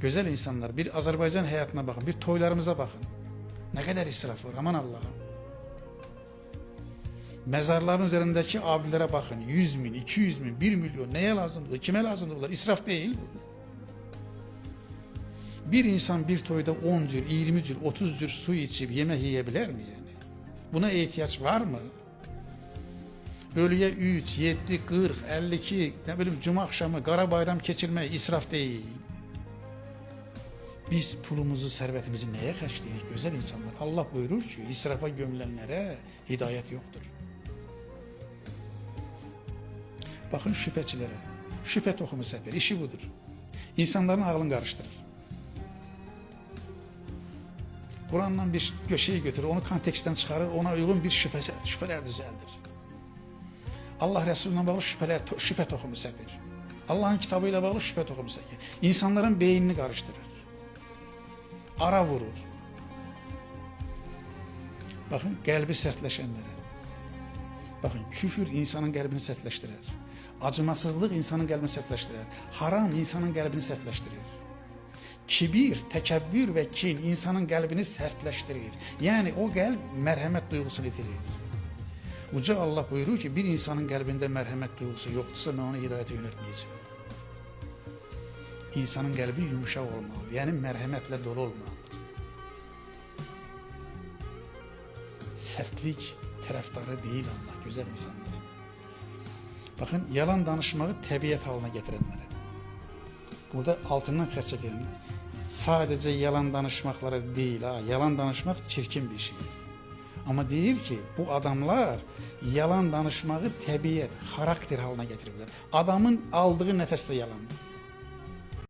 Güzel insanlar, bir Azerbaycan hayatına bakın, bir toylarımıza bakın. Ne kadar israf var, aman Allah'ım. Mezarların üzerindeki abilere bakın. 100 bin, 200 bin, 1 milyon neye lazımdır? Kime lazımdır bunlar? İsraf değil bu. Bir insan bir toyda 10 cür, 20 cür, 30 cür su içip yemek yiyebilir mi yani? Buna ihtiyaç var mı? Ölüye 3, 7, 40, 52, ne bileyim cuma akşamı, kara bayram geçirme israf değil. Biz pulumuzu, servetimizi neye kaçırıyoruz güzel insanlar? Allah buyurur ki israfa gömülenlere hidayet yoktur. Bakın şüphecilere, şüphe tohumu seper, işi budur. İnsanların ağlını karıştırır. Kur'an'dan bir şeyi götürür, onu konteksten çıkarır, ona uygun bir şüpheler düzeldir. Allah Resulü'ne bağlı şüphe tohumu sepir. Allah'ın kitabıyla bağlı şüphe tohumu sepir. İnsanların beynini karıştırır. Ara vurur. Bakın kalbi sertleşenlere. Bakın küfür insanın kalbini sertleştirir. Acımasızlık insanın kalbini sertleştirir. Haram insanın kalbini sertleştirir. Kibir, tekebbür ve kin insanın kalbini sertleştirir. Yani o kalp merhamet duygusunu itirir. Uca Allah buyuruyor ki bir insanın kalbinde merhamet duygusu yoksa ben onu hidayete yönetmeyeceğim. İnsanın kalbi yumuşak olmalı. Yani merhametle dolu olmalıdır. Sertlik taraftarı değil Allah güzel insanlar. Bakın yalan danışmayı tabiat haline getirenlere. Burada altından kaç çekelim. Sadece yalan danışmakları değil ha. Yalan danışmak çirkin bir şey. Ama değil ki bu adamlar yalan danışmayı tabiat, karakter haline getirirler. Adamın aldığı nefeste yalan.